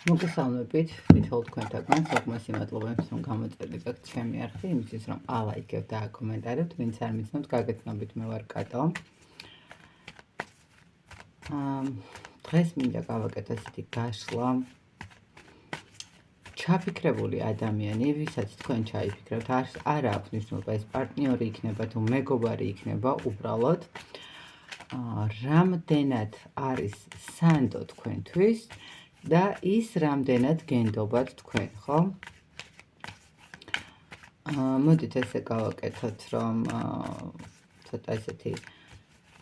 მოგესალმებით, თითოეულ თქვენთაგან, სულ მადლობა იმისთვის, რომ გამოწერდით აქ ჩემი არხი, იმისთვის, რომ ალაიქებთ და აკომენტარებთ, ვინც არ მიცნობთ, გაგეცნობით მე ვარ კატო. დღეს მინდა გავაკეთო ესეთი გაშლა. ჩაფიქრებული ადამიანი, ვისაც თქვენ ჩაიფიქრებთ, არ აქვს მნიშვნელობა, ეს პარტნიორი იქნება თუ მეგობარი იქნება, უბრალოდ რამდენად არის სანდო თქვენთვის და ის რამდენად გენდობათ თქვენ, ხო? მოდით ესე გავაკეთოთ, რომ ცოტა ესეთი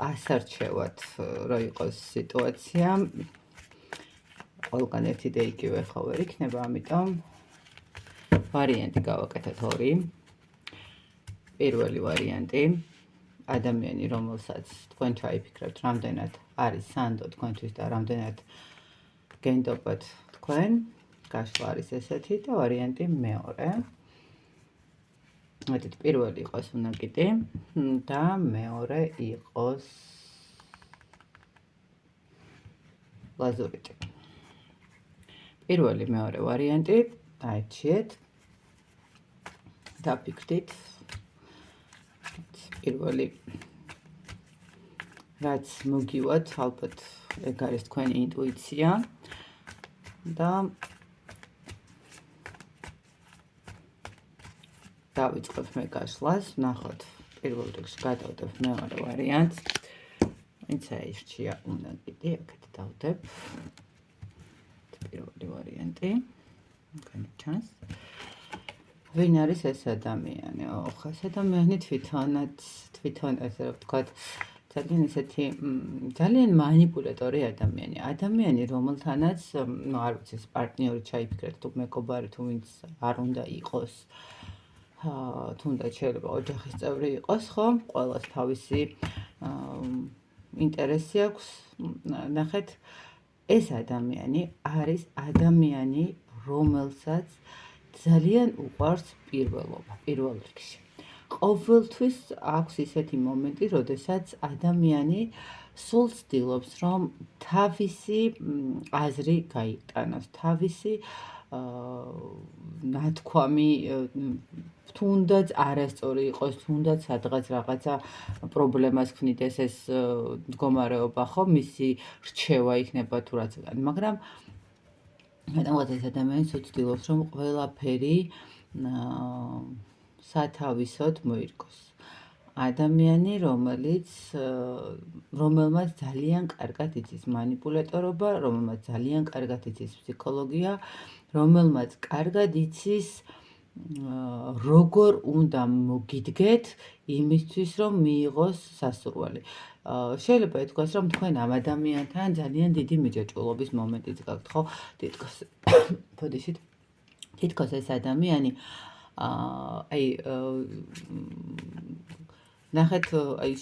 ასარჩევად რო იყოს სიტუაცია. ყველგან ერთი და იგივე ხო ვერ იქნება, ამიტომ ვარიანტი გავაკეთოთ ორი. პირველი ვარიანტი, ადამიანი, რომელსაც თქვენ ჩაიფიქრებთ, რამდენად არის სანდო თქვენთვის და რამდენად გენდობათ თქვენ, გაშლა არის ესეთი და ვარიანტი მეორე. მოდით პირველი იყოს უნაკიტი და მეორე იყოს ლაზურიტი. პირველი მეორე ვარიანტი, აიჩიეთ. დაფიქრდით. პირველი რაც მოგივათ, ალბათ ეგ არის თქვენი ინტუიცია და დავიწყებ მე გაშლას, ნახოთ, პირველ რიგში გადავდებ მეორე ვარიანტს. ვინც აირჩია უნაკიტი, აქეთ დავდებ. პირველი ვარიანტი. იქნებ ჩანს. ვინ არის ეს ადამიანი? ეს ადამიანი თვითონ ესე ვთქვათ, ძალიან ესეთი ძალიან მანიპულატორი ადამიანი. ადამიანი, რომელთანაც არ ვიცი, პარტნიორი ჩაიფიქრეთ თუ მეგობარი თუ ვინც არ უნდა იყოს. თუნდაც შეიძლება ოჯახის წევრი იყოს, ხო? ყველას თავისი ინტერესი აქვს. ნახეთ, ეს ადამიანი არის ადამიანი, რომელსაც ძალიან უყვარს პირველობა, პირველ რიგში. ყოველთვის აქვს ისეთი მომენტი, როდესაც ადამიანი სულ ცდილობს, რომ თავისი აზრი გაიტანოს, თავისი ნათქვამი თუნდაც არასწორი იყოს, თუნდაც სადღაც რაღაცა პრობლემას ქმნიდეს ეს მდგომარეობა, ხო, მისი რჩევა იქნება თუ რაც, მაგრამ მეტამღაც ეს ადამიანი ცდილობს, რომ ყველაფერი სათავისოდ მოირგოს. ადამიანი, რომელმაც ძალიან კარგად იცის მანიპულატორობა, რომელმაც ძალიან კარგად იცის ფსიქოლოგია, რომელმაც კარგად იცის როგორ უნდა მოგიდგეთ იმისთვის, რომ მიიღოს სასურველი. შეიძლება ითქვას, რომ თქვენ ამ ადამიანთან ძალიან დიდი მიჯაჭვულობის მომენტიც გაქვთ, ხო? თითქოს ეს ადამიანი ნახეთ,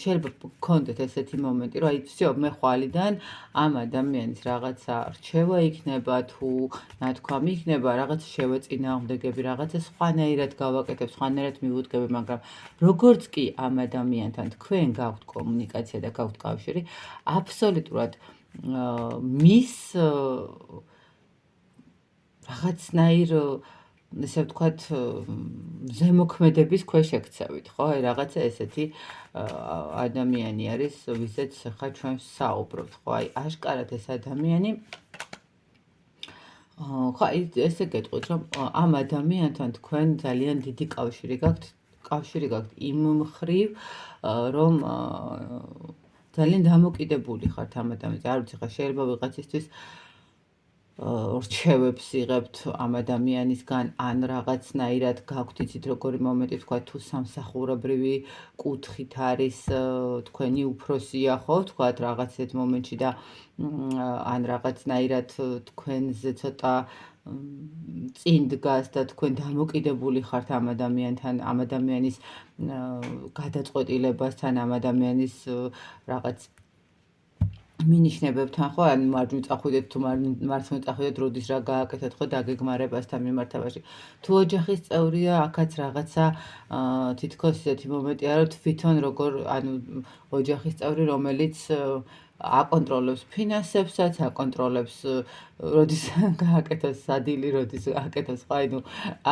შეიძლება გქონდეთ ესეთი მომენტი, რომ всё, მე ხვალიდან ამ ადამიანის რაღაცა რჩევა იქნება თუ ნათქვამი იქნება, რაღაცა შევეწინააღმდეგები, რაღაცა სხვანაირად გავაკეთებ, სხვანაირად მივუდგები, მაგრამ როგორც კი ამ ადამიანთან თქვენ გაქვთ კომუნიკაცია და გაქვთ კავშირი, აბსოლუტურად მის რაღაცნაირ ესე ვთქვათ, ზემოქმედების ქვეშ ექცევით, ხო? რაღაცა ესეთი ადამიანი არის, ვისაც ხა ჩვენ საუბრობთ, ხო? აშკარად ეს ადამიანი ხო, ესე გეტყვით, რომ ამ ადამიანთან თქვენ ძალიან დიდი კავშირი გაქვთ იმ მხრივ, რომ ძალიან დამოკიდებული ხართ ამ ადამიანზე. არ ვიცი, ხა შეიძლება ვიღაცისთვის რჩევებს იღებთ ამ ადამიანისგან, ან რაღაცნაირად გაქვთ, იცით როგორი მომენტი, თქვა თუ სამსახურებრივი კუთხით არის თქვენი უფროსია, ხო, თქვა რაღაც ერთ მომენტში და ან რაღაცნაირად თქვენზე ცოტა წინ დგას და თქვენ დამოკიდებული ხართ ამ ადამიანთან, ამ ადამიანის გადაწყვეტილებასთან, ამ ადამიანის რაღაც მინიშნებებთან, ხო, ან მარჯვნივ წახვიდეთ თუ მართლმივ წახვიდეთ, როდის რა გააკეთეთ, ხო, დაგეგმარებასთან მიმართავაში. თუ ოჯახის წევრია, აქაც რაღაცა თითქოს ისეთი მომენტია, რომ თვითონ როგორ, ანუ ოჯახის წევრი, რომელიც აკონტროლებს ფინანსებსაც, აკონტროლებს როდის გააკეთოს სადილი, როდის გააკეთოს სხვა, ანუ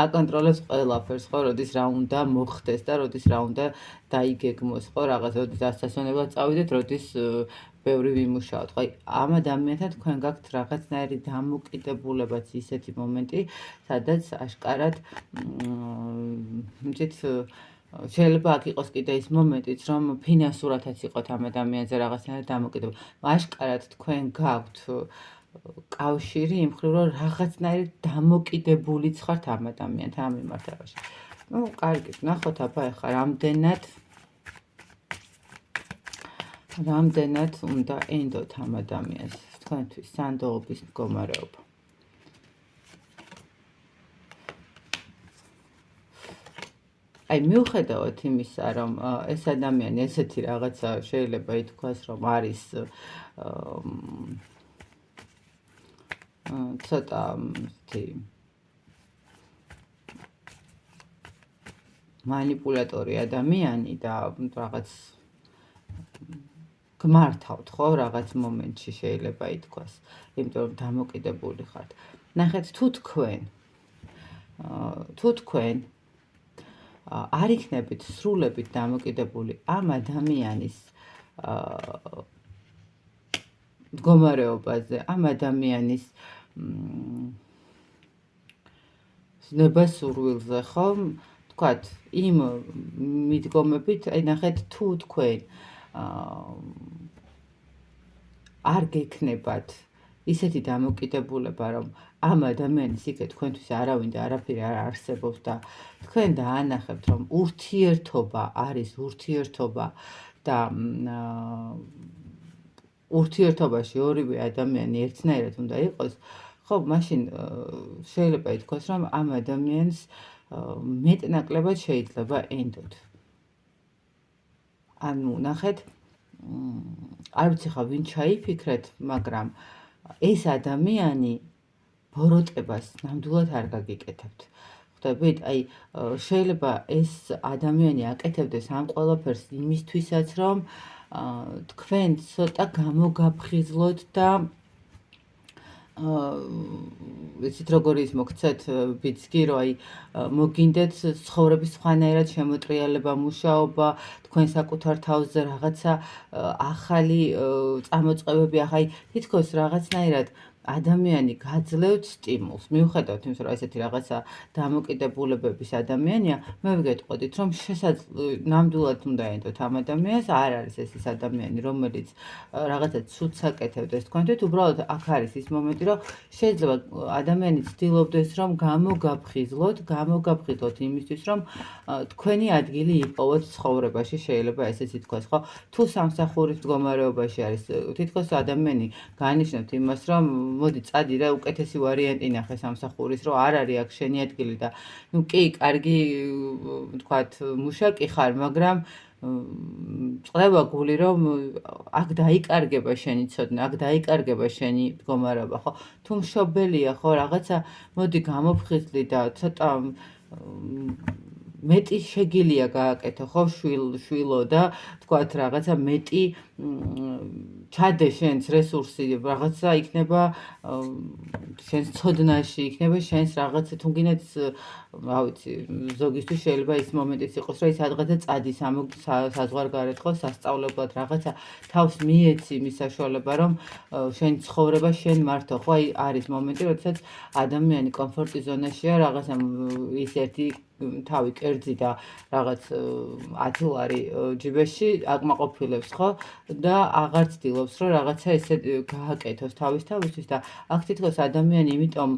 აკონტროლებს ყველაფერს, ხო, როდის რა უნდა მოხდეს და როდის რა უნდა დაიგეგმოს, ხო, რაღაც, როდის დასასვენებლად წავიდეთ, როდის ბევრი ვიმუშაოთ, ხო, ამ ადამიანთან თქვენ გაქვთ რაღაცნაირი დამოკიდებულებაც ისეთი მომენტი, სადაც აშკარად იცით შეიძლება აქ იყოს კიდე ის მომენტიც, რომ ფინანსურათაც იყოთ ამ ადამიანზე რაღაცნაირად დამოკიდებული. აშკარად თქვენ გაქვთ კავშირი იმ მხრივ, რომ რაღაცნაირად დამოკიდებულიც ხართ ამ ადამიანთან ამ მიმართებაში. ნუ, კარგი, ნახოთ აბა ეხლა რამდენად უნდა ენდოთ ამ ადამიანს თქვენთვის სანდოობის მდგომარეობა. აი მიუხედავად იმისა, რომ ეს ადამიანი ესეთი რაღაცა შეიძლება ითქვას, რომ არის ცოტა манипуляტორი ადამიანი და რაღაც გმართავთ, ხო, რაღაც მომენტში შეიძლება ითქვას, იმიტომ რომ დამოკიდებული ხართ. ნახეთ, თუ თქვენ არ იქნებით სრულებით დამოკიდებული ამ ადამიანის მდგომარეობაზე, ამ ადამიანის ნებასურვილზე, ხო, თქვათ, იმ მიდგომებით, აი ნახეთ, თუ თქვენ არ გექნებათ ისეთი დამოკიდებულება, რომ ამ ადამიანის იქეთ თქვენთვის არავინ და არაფერი არ არსებობს და თქვენ დაანახებთ, რომ ურთიერთობა არის ურთიერთობა და ურთიერთობაში ორივე ადამიანი ერთნაირად უნდა იყოს, ხო, მაშინ შეიძლება ითქვას, რომ ამ ადამიანს მეტნაკლებად შეიძლება ენდოთ. ანუ ნახეთ, არ ვიცი ხა ვინ ჩაიფიქრეთ, მაგრამ ეს ადამიანი ბოროტებას ნამდვილად არ გაგიკეთებთ. ხვდებით? აი შეიძლება ეს ადამიანი აკეთებდეს ამ ყველაფერს იმისთვისაც, რომ თქვენ ცოტა გამოგაფხიზლოთ და იცით როგორ ის მოგცეთ ბიძგი, რომ აი მოგინდეთ ცხოვრების სხვანაირად შემოტრიალება, მუშაობა, თქვენ საკუთარ თავზე რაღაცა ახალი წამოწყებები, ახლა თითქოს რაღაცნაირად ადამიანი გაძლევთ სტიმულს. მიუხედავად იმისა, რომ ესეთი რაღაცა დამოკიდებულებების ადამიანია, მე ვგეტყოდით, რომ ნამდვილად უნდა ენდოთ ამ ადამიანს, არ არის ეს ადამიანი, რომელიც რაღაცა ცუდს აკეთებდეს თქვენთვის, უბრალოდ აქ არის ის მომენტი, რომ შეიძლება ადამიანი ცდილობდეს, რომ გამოგაფხიზლოთ იმისთვის, რომ თქვენი ადგილი იპოვოთ ცხოვრებაში, შეიძლება ესეც ითქვას, ხო? თუ სამსახურის მდგომარეობაში არის, თითქოს ადამიანი გაანიშნებთ იმას, რომ მოდი წადი და უკეთესი ვარიანტი ნახე სამსახურის, რომ არ არის აქ შენი ადგილი და ნუ კი, კარგი, ვთქვათ, მუშაკი ხარ, მაგრამ წდება გული, რომ აქ დაიკარგება შენი ცოდნა, აქ დაიკარგება შენი მდგომარეობა, ხო? თუ მშობელია, ხო, რაღაცა მოდი გამოფხიზლი და ცოტა მეტი შეგიძლია გააკეთო, ხო, შვილო და თქვათ რაღაცა მეტი ჩადე შენს რესურსი, რაღაცა იქნება შენს ცოდნაში, იქნება შენს რაღაცა თუ გინდათ, რა ვიცი, ზოგისთვის შეიძლება ის მომენტიც იყოს, რომ ის რაღაცა წადის საზღვარგარეთ, ხო, სასწავლებლად რაღაცა თავს მიეცი მის საშუალება, რომ შენ ცხოვრება შენ მართო, ხო, აი არის მომენტი, როდესაც ადამიანი კომფორტის ზონაშია, რაღაცა ის ერთი თავი კერძი და რაღაც 10 ლარი ჯიბეში აკმაყოფილებს, ხო? და აღარ ცდილობს, რომ რაღაცა ესე გააკეთოს თავისთვის და აქ თითქოს ადამიანი იმიტომ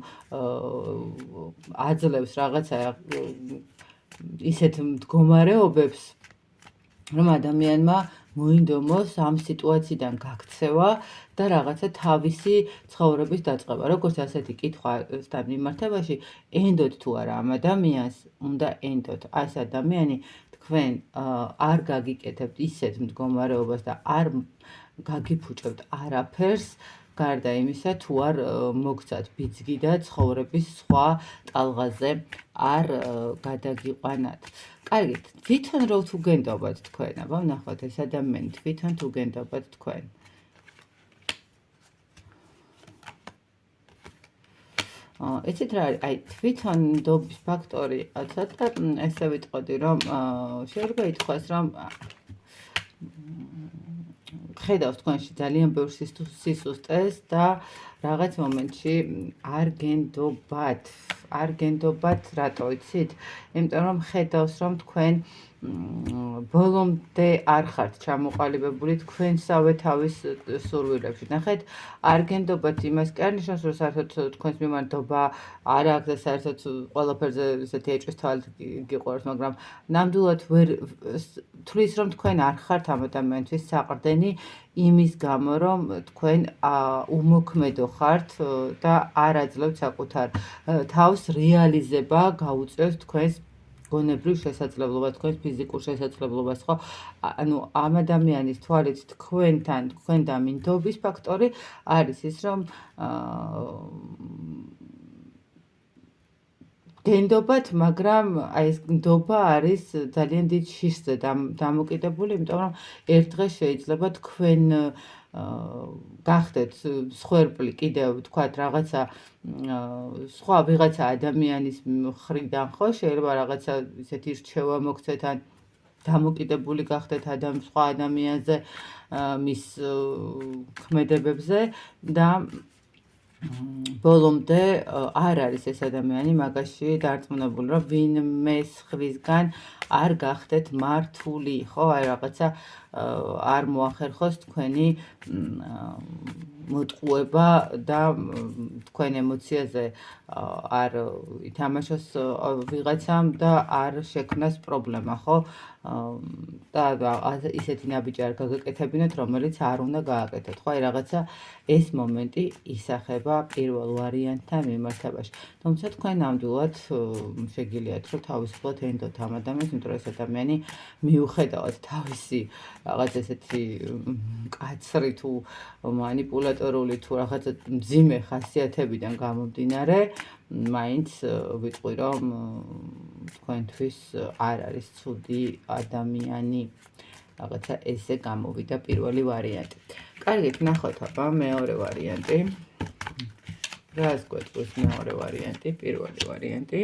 აძლევს რაღაცა ისეთ მდგომარეობებს, რომ ადამიანმა მოინდომოს ამ სიტუაციიდან გაქცევა და რაღაცა თავისი ცხოვრების დაწყება. როგორც ასეთი კითხვასთან მიმართებაში, ენდოთ თუ არა ამ ადამიანს, უნდა ენდოთ. ეს ადამიანი თქვენ არ გაგიკეთებთ ისეთ მდგომარეობას და არ გაგიფუჭებთ არაფერს, გარდა იმისა, თუ არ მოგცათ ბიძგი და ცხოვრების სხვა ტალღაზე არ გადაგიყვანათ. კარგით, თვითონ რო თუ გენდობათ თქვენ, აბა ვნახოთ ეს ადამიანი თვითონ თუ გენდობათ თქვენ. იცით რა არის, აი თვითონ ნდობის ფაქტორი ცოტა ესე ვიტყოდი, რომ შეიძლება ითქვას, რომ ხედავს თქვენში ძალიან ბევრ სისუსტეს და რაღაც მომენტში არ გენდობათ, რატო იცით? იმიტომ რომ ხედავს, რომ თქვენ ბოლომდე არ ხართ ჩამოყალიბებული თქვენსავე თავის სურვილებში. ნახეთ, არ გენდობათ იმას კი არ ნიშნავს, რომ საერთოდ თქვენს მიმართობა არ აქვს და საერთოდ ყველაფერზე ესეთი ეჭვის თვალით გიყვარს, მაგრამ ნამდვილად ვერ თვლის, რომ თქვენ არ ხართ ამ ადამიანთვის საყრდენი იმის გამო, რომ თქვენ უმოქმედო ხართ და არ აძლევთ საკუთარ თავს რეალიზება გაუწევთ თქვენს გონებრივ შესაძლებლობას, თქვენს ფიზიკურ შესაძლებლობას, ხო? ანუ ამ ადამიანის თვალით თქვენ და მინდობის ფაქტორი არის ის, რომ გენდობათ, მაგრამ აი ეს ნდობა არის ძალიან დიდ შიშზე დამოკიდებული, იმიტომ რომ ერთ დღეს შეიძლება თქვენ გახდეთ მსხვერპლი კიდევ ვთქვათ რაღაცა სხვა ვიღაცა ადამიანის მხრიდან, ხო? შეიძლება რაღაცა ისეთი რჩევა მოგცეთ ან დამოკიდებული გახდეთ სხვა ადამიანზე, მის ქმედებებზე და ბოლომდე არ არის ეს ადამიანი მაგაში დარწმუნებული, რომ ვინმე სხვისგან არ გახდეთ მართული, ხო? აი რაღაცა არ მოახერხოს თქვენი მოტყუება და თქვენ ემოციაზე არ ითამაშოს ვიღაცამ და არ შექმნას პრობლემა, ხო? და ისეთი ნაბიჯი არ გაგაკეთებინოთ, რომელიც არ უნდა გააკეთოთ, ხო? აი რაღაცა ეს მომენტი ისახება პირველ ვარიანტთან მიმართებაში. თუმცა თქვენ ნამდვილად შეგიძლიათ, რომ თავისუფლად ენდოთ ამ ადამიანს, იმიტომ რომ ეს ადამიანი მიუხედავად თავისი რაღაც ესეთი მკაცრი თუ მანიპულატორული თუ რაღაცა მძიმე ხასიათებიდან გამომდინარე, მაინც ვიტყვი, რომ თქვენთვის არ არის ცუდი ადამიანი. რაღაცა ესე გამოვიდა პირველი ვარიანტი. კარგით, ნახოთ აბა მეორე ვარიანტი. რას გვეტყვის მეორე ვარიანტი, პირველი ვარიანტი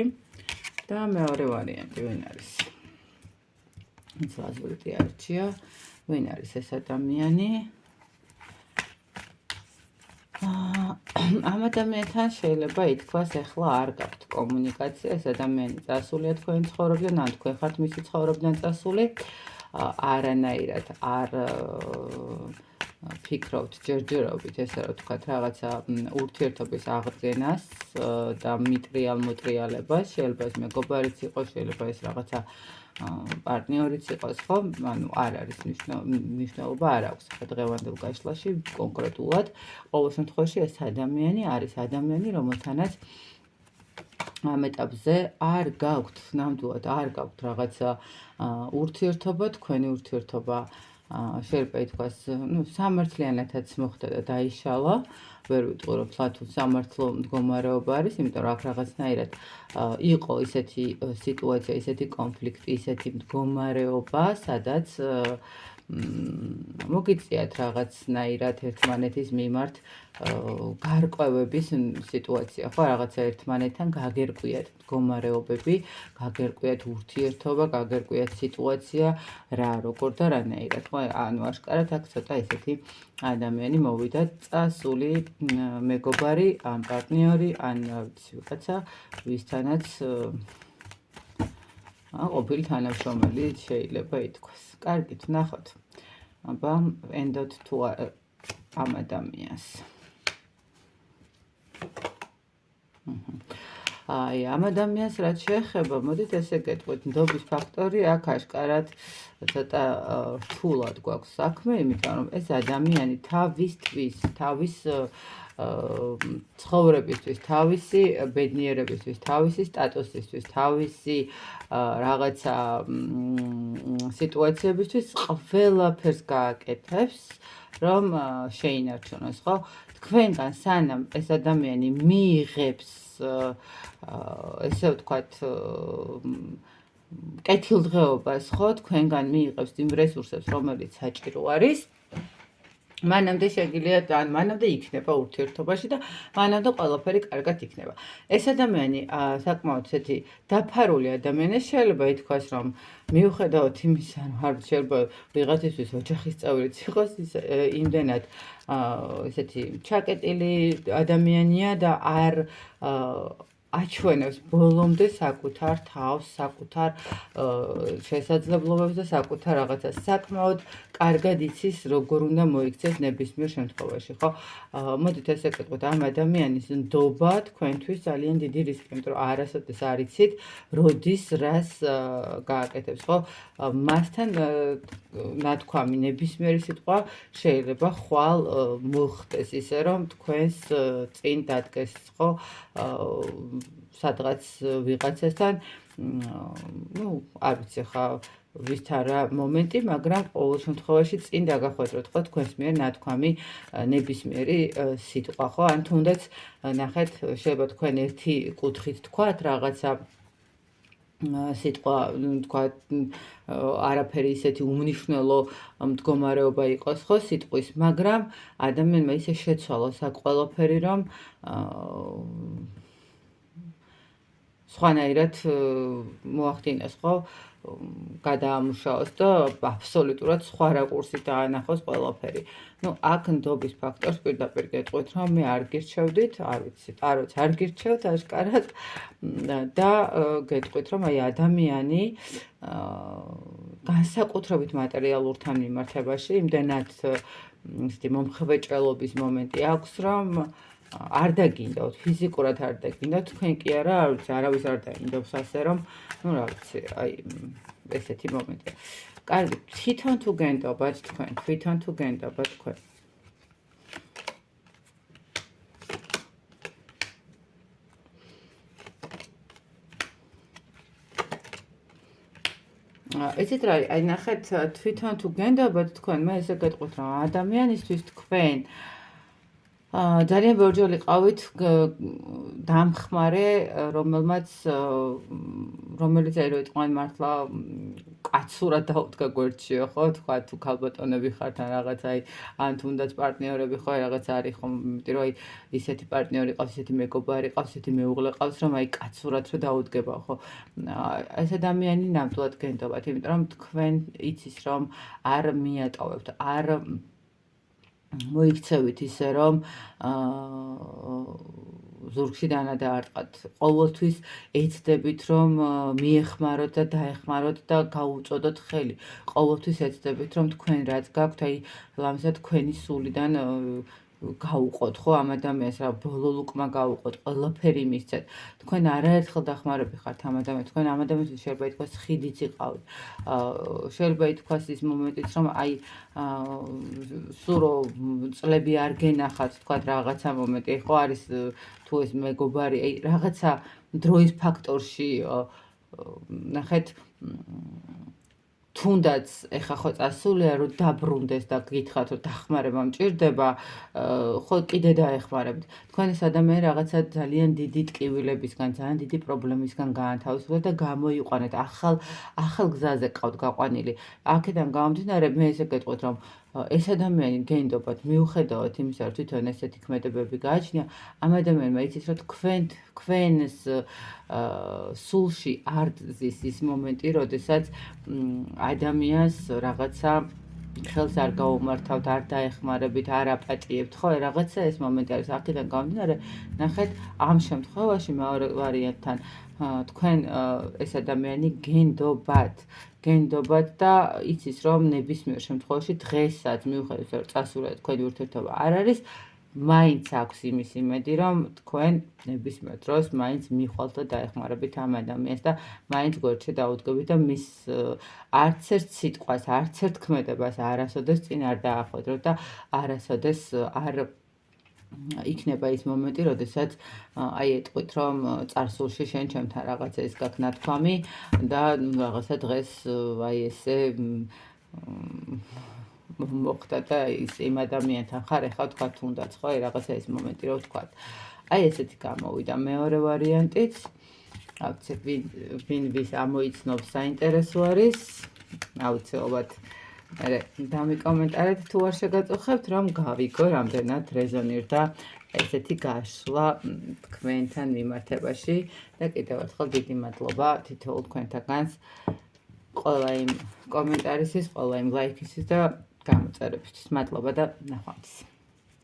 და მეორე ვარიანტი ვინ არის? ის ლაზურიტი არჩია. ვინ არის ეს ადამიანი? ამ ადამიანთან შეიძლება ითქვას, ახლა არ გაქვთ კომუნიკაცია, ეს ადამიანი წასულია თქვენ ცხოვრებიდან, ან თქვენ ხართ მისი ცხოვრებიდან წასული, არანაირად არ ფიქრობთ ჯერჯერობით, ესე რომ ვთქვათ, რაღაცა ურთიერთობის აღდგენას და მიტრიალ-მოტრიალებას, შეიძლება ეს მეგობარიც იყოს, შეიძლება ეს რაღაცა პარტნიორიც იყოს, ხო? ანუ არ არის მნიშვნელობა არ აქვს დღევანდელ გაშლაში კონკრეტულად. ყოველ შემთხვევაში ეს ადამიანი არის ადამიანი, რომელთანაც ამ ეტაპზე არ გაქვთ, ნამდვილად არ გაქვთ რაღაცა ურთიერთობა, თქვენი ურთიერთობა შეიძლება ითქვას, სამართლიანათაც მოხდა და დაიშალა. ვერ ვიტყვი, რომ თლათუ სამართლო მდგომარეობა არის, იმიტომ რომ აქ რაღაცნაირად იყო ისეთი სიტუაცია, ისეთი კონფლიქტი, ისეთი მდგომარეობა, სადაც მოგიწიათ რაღაცნაირად ერთმანეთის მიმართ გარკვევების სიტუაცია, ხო? რაღაცა ერთმანეთთან გაგერკვიათ მდგომარეობები, გაგერკვიათ ურთიერთობა, გაგერკვიათ სიტუაცია, რა, როგორ და რანაირად, ხო? ანუ აშკარად აქ ცოტა ესეთი ადამიანი მოვიდა წასული მეგობარი, ან პარტნიორი, ან ვიღაცა, ვისთანაც ყოფილი თანამშრომელი შეიძლება ითქვას. კარგით, ნახოთ. აბა, ენდოთ თუ ამ ადამიანს. აი, ამ ადამიანს რაც შეეხება, მოდით ესე გეტყვით, ნდობის ფაქტორი აქ აშკარად ცოტა რთულად გვაქვს საქმე, იმიტომ რომ ეს ადამიანი თავისთვის, თავის ცხოვრებისთვის, თავისი ბედნიერებისთვის, თავისი სტატუსისთვის, თავისი რაღაცა სიტუაციებისთვის ყველაფერს გააკეთებს, რომ შეინარჩუნოს, ხო? თქვენგან სანამ ეს ადამიანი მიიღებს ესე ვთქვათ კეთილდღეობას, ხო, თქვენგან მიიღებს იმ რესურსებს, რომელიც საჭირო არის, მანამდე შეგიძლიათ ან მანამდე იქნება ურთიერთობაში და მანამდე ყველაფერი კარგად იქნება. ეს ადამიანი საკმაოდ ესეთი დაფარული ადამიანი შეიძლება ითქვას, რომ მიუხედავად იმისა, რომ შეიძლება ვიღაცისთვის ოჯახის წევრიც იყოს, ის იმდენად ესეთი ჩაკეტილი ადამიანია და არ აჩვენებს ბოლომდე საკუთარ თავს, საკუთარ შესაძლებლობებს და საკუთარ რაღაცას. საკმაოდ კარგად იცის, როგორ უნდა მოიქცეს ნებისმიერ შემთხვევაში, ხო? მოდით ესე ვკითხოთ, ამ ადამიანის ნდობა თქვენთვის ძალიან დიდი რისკი, იმიტომ რომ არასოდეს არ იცით, როდის რას გააკეთებს, ხო? მასთან ნათქვამი ნებისმიერი სიტყვა შეიძლება ხვალ მოხდეს ისე, რომ თქვენს წინ დადგეს, ხო? სადღაც ვიღაცასთან, არ ვიცი ხა ვისთან რა მომენტი, მაგრამ ყოველ შემთხვევაში წინ დაგახვედროთ, ხო, თქვენს მიერ ნათქვამი ნებისმიერი სიტყვა, ხო? ან თუნდაც ნახეთ, შეიძლება თქვენ ერთი კუთხით თქვათ რაღაცა სიტყვა, თქვა არაფერი ისეთი უმნიშვნელო მდგომარეობა იყოს, ხო, სიტყვის, მაგრამ ადამიანმა ისე შეცვალოს აქ ყველაფერი, რომ სხვანაირად მოახდინოს, ხო, გადაამუშავოს და აბსოლუტურად სხვა რაკურსით დაანახოს ყველაფერი. აქ ნდობის ფაქტორს პირდაპირ გეტყვით, რომ მე არ გირჩევდით, არ ვიცი, ტაროც არ გირჩევთ აშკარად და გეტყვით, რომ აი ადამიანი განსაკუთრებით მატერიალურთან მიმართებაში იმდენად ისეთი მომხვეჭელობის მომენტი აქვს, რომ არ დაგინდათ, ფიზიკურად არ დაგინდათ, თქვენ კი არა, არ ვიცი, არავის არ დაინდობს ასე, რომ რა ვიცი, აი ესეთი მომენტია. კარგი, თვითონ თუ გენდობათ თქვენ, თვითონ თუ გენდობათ თქვენ. იცით რა, აი ნახეთ, თვითონ თუ გენდობათ თქვენ, მე ესე გეტყვით, რომ ადამიანისთვის თქვენ ძალიან ბევრჯერ იყავით დამხმარე, რომელიც აი რო იტყვიან მართლა კაცურად დაუდგა გვერდშიო, ხო, თქვა თუ ქალბატონები ხართ ან რაღაც აი ან თუნდაც პარტნიორები ხო, რაღაც არის ხომ, იმიტომ რომ აი ისეთი პარტნიორი ყავს, ისეთი მეგობარი ყავს, ისეთი მეუღლე ყავს, რომ აი კაცურად რო დაუდგება, ხო. ეს ადამიანი ნამდვილად გენდობათ, იმიტომ რომ თქვენ იცის, რომ არ მიატოვებთ, არ მოიქცევით ისე, რომ ზურგში დანა დაარტყათ. ყოველთვის ეცდებით, რომ მიეხმაროთ და დაეხმაროთ და გაუწოდოთ ხელი. ყოველთვის ეცდებით, რომ თქვენ რაც გაქვთ, აი ლამაზად თქვენი სულიდან გაუყოთ, ხო, ამ ადამიანს რა ბოლო ლუკმა გაუყოთ, ყველაფერი მისცეთ. თქვენ არაერთხელ დახმარები ხართ ამ ადამიანს, თქვენ ამ ადამიანს შეიძლება ითქვას ხიდიც იყავით. შეიძლება ითქვას ის მომენტიც, რომ აი სულ რომ წლები არ გენახათ, თქვათ რაღაცა მომენტი, ხო არის თუ ეს მეგობარი, აი რაღაცა დროის ფაქტორში ნახეთ თუნდაც ეხა ხო წასულია რომ დაბრუნდეს და გითხრათ რომ დახმარება მჭირდება, ხო კიდე დაეხმარებთ. თქვენ ეს ადამიანი რაღაცა ძალიან დიდი ტკივილებისგან, ძალიან დიდი პრობლემისგან გაანთავისუფლეთ და გამოიყვანეთ. ახალ გზაზე ყავთ გაყვანილი. აქედან გამომდინარე, მე ესე გეტყვით, რომ ეს ადამიანი გენდობათ მიუხედავად იმისა, რომ თვითონ ესეთი ქმედებები გააჩნია, ამ ადამიანმა იცის, რომ თქვენს სულში არ ზის ის მომენტი, როდესაც ადამიანს რაღაცა ხელს არ გაუმართავთ, არ დაეხმარებით, არ აპატიებთ, ხო, რაღაცა ეს მომენტი არის. აქედან გამომდინარე, ნახეთ, ამ შემთხვევაში მეორე ვარიანტთან თქვენ ეს ადამიანი გენდობათ და იცის, რომ ნებისმიერ შემთხვევაში დღესაც მიუხედავად რომ წასულია თქვენი ურთიერთობა არ არის, მაინც აქვს იმის იმედი, რომ თქვენ ნებისმიერ დროს მაინც მიხვალთ და დაეხმარებით ამ ადამიანს და მაინც გვერდში დაუდგებით და მის არც ერთ სიტყვას, არც ერთ ქმედებას არასოდეს წინ არ დაახვედროთ და არასოდეს არ იქნება ის მომენტი, როდესაც აი ეტყვით, რომ წარსულში შენ ჩემთან რაღაცა ის გაქვს ნათქვამი და რაღაცა დღეს აი ესე მოხდა და ის იმ ადამიანთან ხარ, ეხლა თქვა თუნდაც, ხო, აი რაღაცა ის მომენტი რო თქვა. აი ესეთი გამოვიდა. მეორე ვარიანტიც, ავიცი, ვინ ვის ამოიცნობს საინტერესო არის, აუცილებლად დამიკომენტარეთ თუ არ შეგაწუხებთ, რომ გავიგო, რამდენად რეზონირდა ესეთი გაშლა თქვენთან მიმართებაში და კიდევ ერთხელ დიდი მადლობა თითოეულ თქვენთაგანს ყველა იმ კომენტარისთვის, ყველა იმ ლაიქისთვის და გამოწერებისთვის. მადლობა და ნახვამდის.